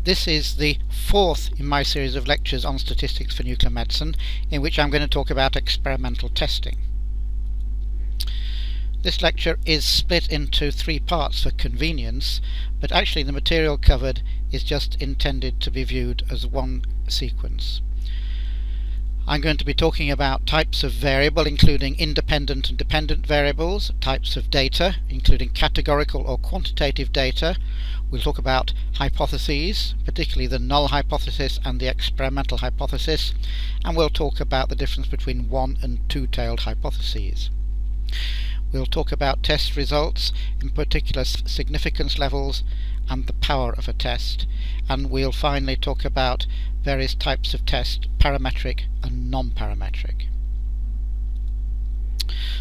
This is the fourth in my series of lectures on statistics for nuclear medicine, in which I'm going to talk about experimental testing. This lecture is split into three parts for convenience, but actually the material covered is just intended to be viewed as one sequence. I'm going to be talking about types of variable, including independent and dependent variables, types of data, including categorical or quantitative data. We'll talk about hypotheses, particularly the null hypothesis and the experimental hypothesis, and we'll talk about the difference between one- and two-tailed hypotheses. We'll talk about test results, in particular significance levels and the power of a test, and we'll finally talk about various types of test, parametric and non-parametric.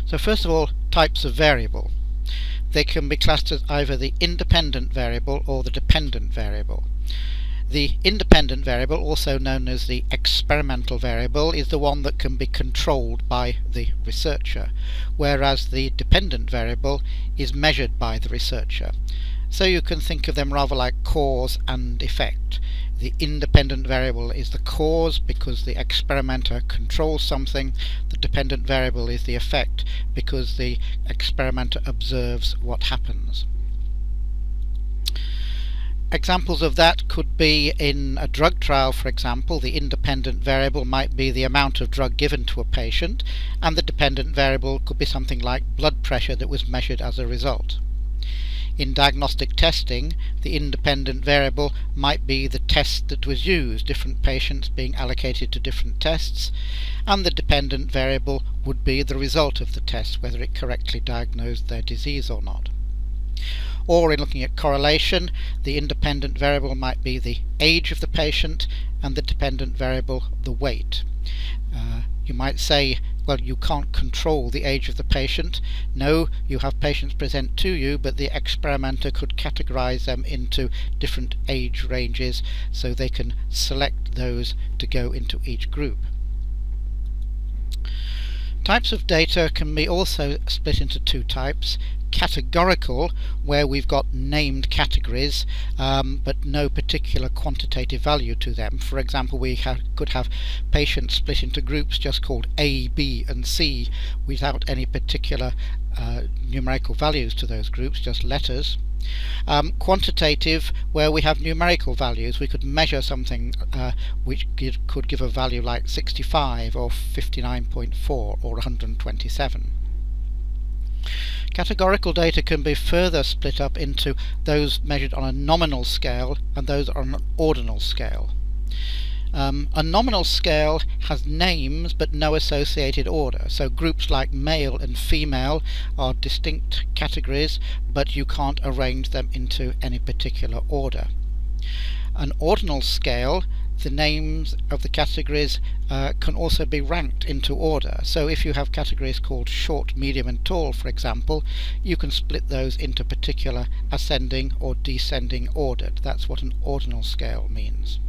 So first of all, types of variable. They can be classed as either the independent variable or the dependent variable. The independent variable, also known as the experimental variable, is the one that can be controlled by the researcher, whereas the dependent variable is measured by the researcher. So you can think of them rather like cause and effect. The independent variable is the cause because the experimenter controls something. The dependent variable is the effect because the experimenter observes what happens. Examples of that could be in a drug trial, for example. The independent variable might be the amount of drug given to a patient, and the dependent variable could be something like blood pressure that was measured as a result. In diagnostic testing, the independent variable might be the test that was used, different patients being allocated to different tests, and the dependent variable would be the result of the test, whether it correctly diagnosed their disease or not. Or in looking at correlation, the independent variable might be the age of the patient and the dependent variable the weight. You might say, well, you can't control the age of the patient. No, you have patients present to you, but the experimenter could categorize them into different age ranges so they can select those to go into each group. Types of data can be also split into two types. Categorical, where we've got named categories but no particular quantitative value to them. For example, we could have patients split into groups just called A, B and C without any particular numerical values to those groups, just letters. Quantitative, where we have numerical values. We could measure something which could give a value like 65 or 59.4 or 127. Categorical data can be further split up into those measured on a nominal scale and those on an ordinal scale. A nominal scale has names but no associated order, so groups like male and female are distinct categories, but you can't arrange them into any particular order. An ordinal scale, the names of the categories can also be ranked into order. So if you have categories called short, medium and tall, for example, you can split those into particular ascending or descending ordered. That's what an ordinal scale means.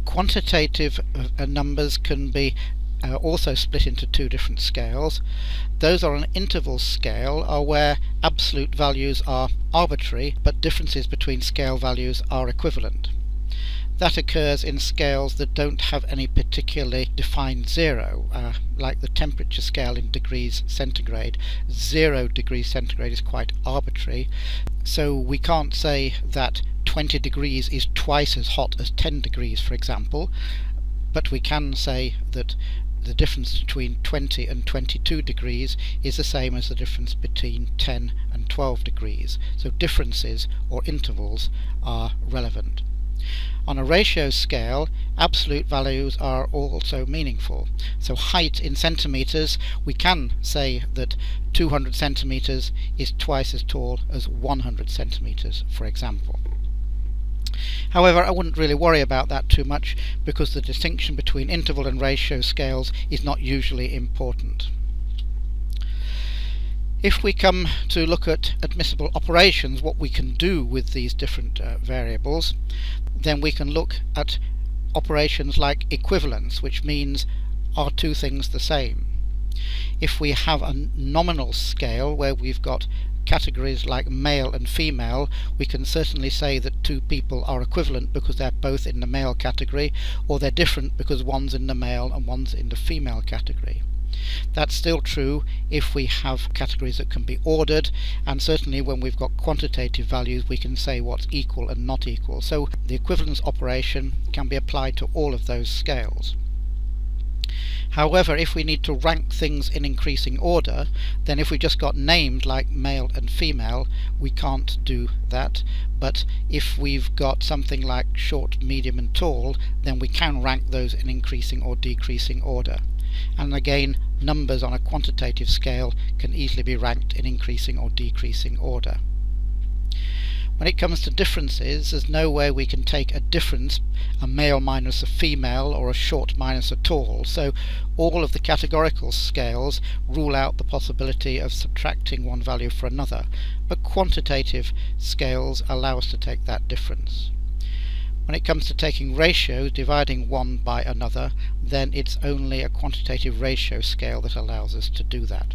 Quantitative numbers can be also split into two different scales. Those on an interval scale are where absolute values are arbitrary, but differences between scale values are equivalent. That occurs in scales that don't have any particularly defined zero, like the temperature scale in degrees centigrade. 0 degrees centigrade is quite arbitrary, so we can't say that 20 degrees is twice as hot as 10 degrees, for example, but we can say that the difference between 20 and 22 degrees is the same as the difference between 10 and 12 degrees. So differences or intervals are relevant. On a ratio scale, absolute values are also meaningful. So height in centimetres, we can say that 200 centimetres is twice as tall as 100 centimetres, for example. However, I wouldn't really worry about that too much because the distinction between interval and ratio scales is not usually important. If we come to look at admissible operations, what we can do with these different variables, then we can look at operations like equivalence, which means are two things the same. If we have a nominal scale where we've got categories like male and female, we can certainly say that two people are equivalent because they're both in the male category, or they're different because one's in the male and one's in the female category. That's still true if we have categories that can be ordered, and certainly when we've got quantitative values we can say what's equal and not equal. So the equivalence operation can be applied to all of those scales. However, if we need to rank things in increasing order, then if we just got named like male and female, we can't do that. But if we've got something like short, medium and tall, then we can rank those in increasing or decreasing order. And again, numbers on a quantitative scale can easily be ranked in increasing or decreasing order. When it comes to differences, there's no way we can take a difference, a male minus a female or a short minus a tall, so all of the categorical scales rule out the possibility of subtracting one value for another, but quantitative scales allow us to take that difference. When it comes to taking ratios, dividing one by another, then it's only a quantitative ratio scale that allows us to do that.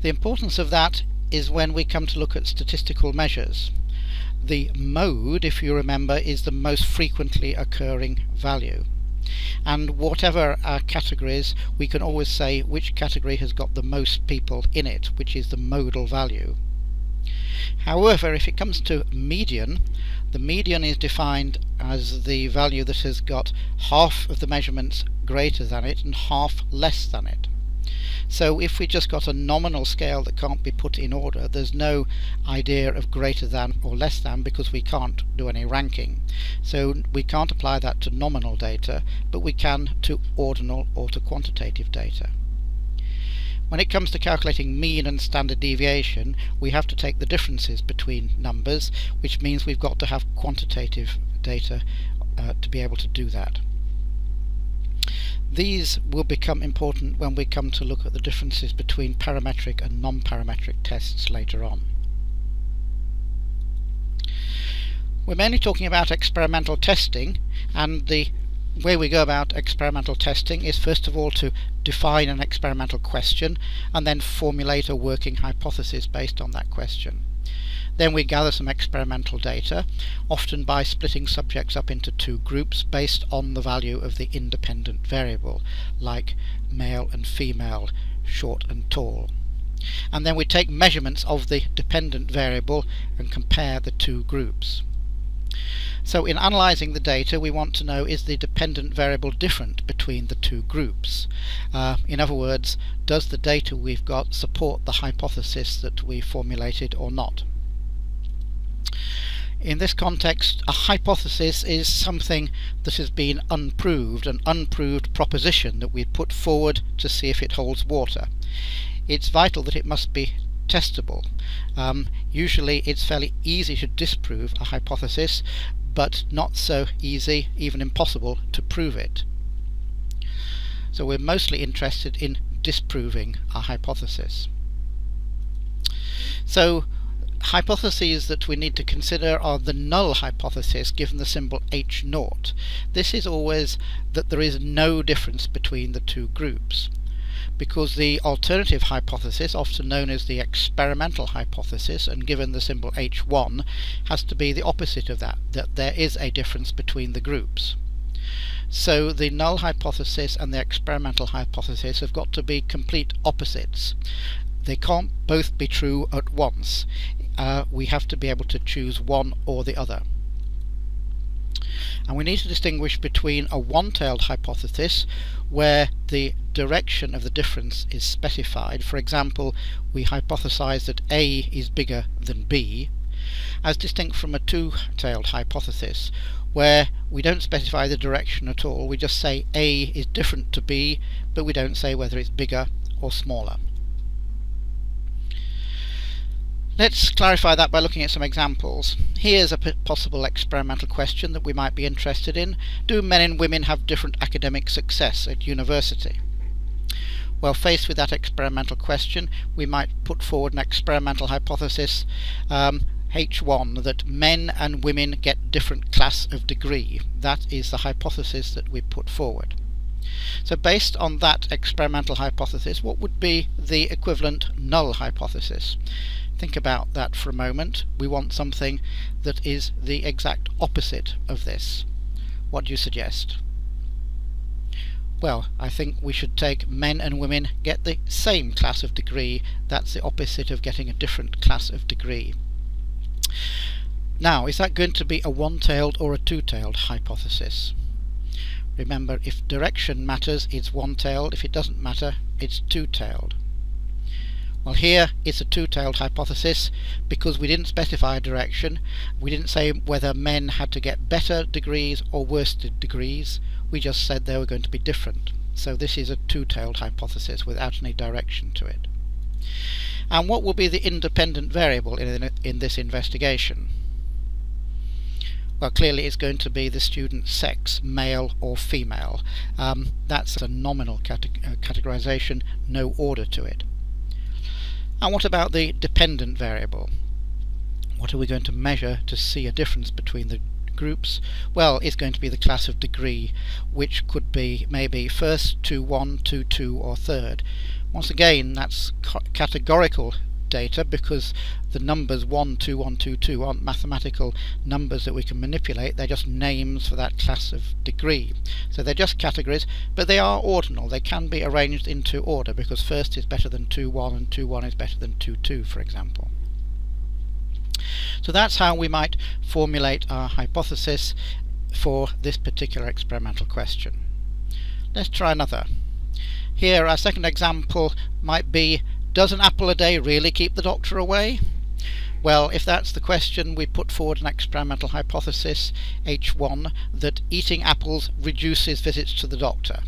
The importance of that is when we come to look at statistical measures. The mode, if you remember, is the most frequently occurring value. And whatever our categories, we can always say which category has got the most people in it, which is the modal value. However, if it comes to median, the median is defined as the value that has got half of the measurements greater than it and half less than it. So if we just got a nominal scale that can't be put in order, there's no idea of greater than or less than because we can't do any ranking. So we can't apply that to nominal data, but we can to ordinal or to quantitative data. When it comes to calculating mean and standard deviation, we have to take the differences between numbers, which means we've got to have quantitative data to be able to do that. These will become important when we come to look at the differences between parametric and non-parametric tests later on. We're mainly talking about experimental testing, and the way we go about experimental testing is first of all to define an experimental question and then formulate a working hypothesis based on that question. Then we gather some experimental data, often by splitting subjects up into two groups based on the value of the independent variable, like male and female, short and tall. And then we take measurements of the dependent variable and compare the two groups. So in analysing the data, we want to know, is the dependent variable different between the two groups? In other words, does the data we've got support the hypothesis that we formulated or not? In this context, a hypothesis is something that has been unproved, an unproved proposition that we put forward to see if it holds water. It's vital that it must be testable. Usually it's fairly easy to disprove a hypothesis, but not so easy, even impossible, to prove it. So we're mostly interested in disproving a hypothesis. So hypotheses that we need to consider are the null hypothesis given the symbol H0. This is always that there is no difference between the two groups, because the alternative hypothesis, often known as the experimental hypothesis and given the symbol H1, has to be the opposite of that there is a difference between the groups. So the null hypothesis and the experimental hypothesis have got to be complete opposites. They can't both be true at once. We have to be able to choose one or the other. And we need to distinguish between a one-tailed hypothesis, where the direction of the difference is specified. For example, we hypothesize that A is bigger than B, as distinct from a two-tailed hypothesis, where we don't specify the direction at all. We just say A is different to B, but we don't say whether it's bigger or smaller. Let's clarify that by looking at some examples. Here's a possible experimental question that we might be interested in. Do men and women have different academic success at university? Well, faced with that experimental question, we might put forward an experimental hypothesis, H1, that men and women get different class of degree. That is the hypothesis that we put forward. So based on that experimental hypothesis, what would be the equivalent null hypothesis? Think about that for a moment. We want something that is the exact opposite of this. What do you suggest? Well, I think we should take men and women get the same class of degree. That's the opposite of getting a different class of degree. Now, is that going to be a one-tailed or a two-tailed hypothesis? Remember, if direction matters, it's one-tailed. If it doesn't matter, it's two-tailed. Well, here it's a two-tailed hypothesis because we didn't specify a direction. We didn't say whether men had to get better degrees or worse degrees. We just said they were going to be different. So this is a two-tailed hypothesis without any direction to it. And what will be the independent variable in this investigation? Well, clearly it's going to be the student's sex, male or female. That's a nominal categorization, no order to it. And what about the dependent variable? What are we going to measure to see a difference between the groups? Well, it's going to be the class of degree, which could be maybe first, 2, 1, 2, 2, or third. Once again, that's categorical data because the numbers 1, 2, 1, 2, 2 aren't mathematical numbers that we can manipulate. They're just names for that class of degree. So they're just categories, but they are ordinal. They can be arranged into order because first is better than 2, 1 and 2, 1 is better than 2, 2, for example. So that's how we might formulate our hypothesis for this particular experimental question. Let's try another. Here our second example might be, does an apple a day really keep the doctor away? Well, if that's the question, we put forward an experimental hypothesis, H1, that eating apples reduces visits to the doctor.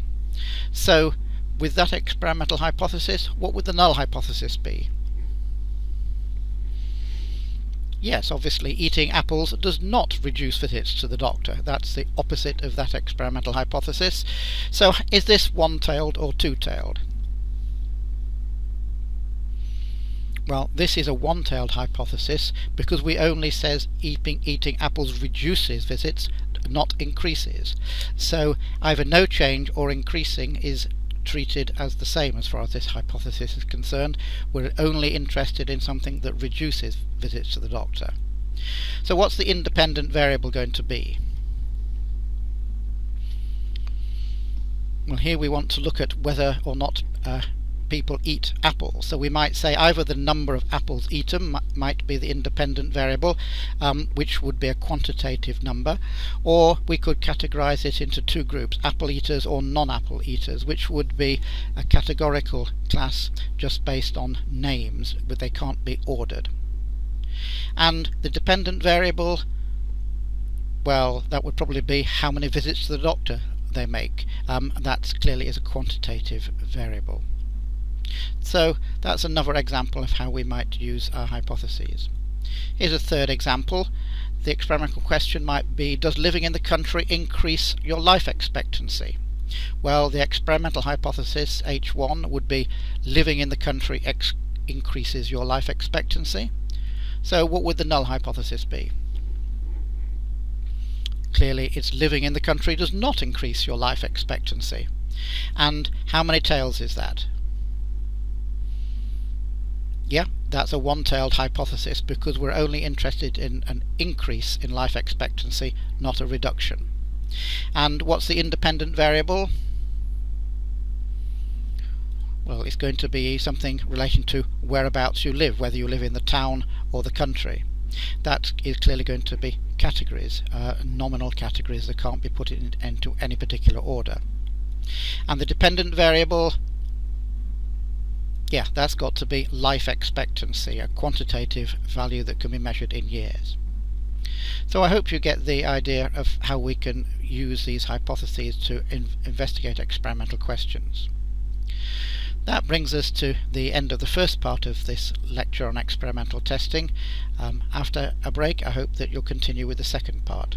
So, with that experimental hypothesis, what would the null hypothesis be? Yes, obviously eating apples does not reduce visits to the doctor. That's the opposite of that experimental hypothesis. So, is this one-tailed or two-tailed? Well, this is a one-tailed hypothesis because we only says eating apples reduces visits, not increases. So either no change or increasing is treated as the same as far as this hypothesis is concerned. We're only interested in something that reduces visits to the doctor. So what's the independent variable going to be? Well, here we want to look at whether or not people eat apples. So we might say either the number of apples eaten might be the independent variable, which would be a quantitative number, or we could categorize it into two groups, apple eaters or non-apple eaters, which would be a categorical class just based on names, but they can't be ordered. And the dependent variable, well, that would probably be how many visits to the doctor they make. That clearly is a quantitative variable. So that's another example of how we might use our hypotheses. Here's a third example. The experimental question might be, does living in the country increase your life expectancy? Well, the experimental hypothesis, H1, would be living in the country increases your life expectancy. So what would the null hypothesis be? Clearly it's living in the country does not increase your life expectancy. And how many tails is that? Yeah, that's a one-tailed hypothesis because we're only interested in an increase in life expectancy, not a reduction. And what's the independent variable? Well, it's going to be something relating to whereabouts you live, whether you live in the town or the country. That is clearly going to be categories, nominal categories that can't be put into any particular order. And the dependent variable, yeah, that's got to be life expectancy, a quantitative value that can be measured in years. So I hope you get the idea of how we can use these hypotheses to investigate experimental questions. That brings us to the end of the first part of this lecture on experimental testing. After a break, I hope that you'll continue with the second part.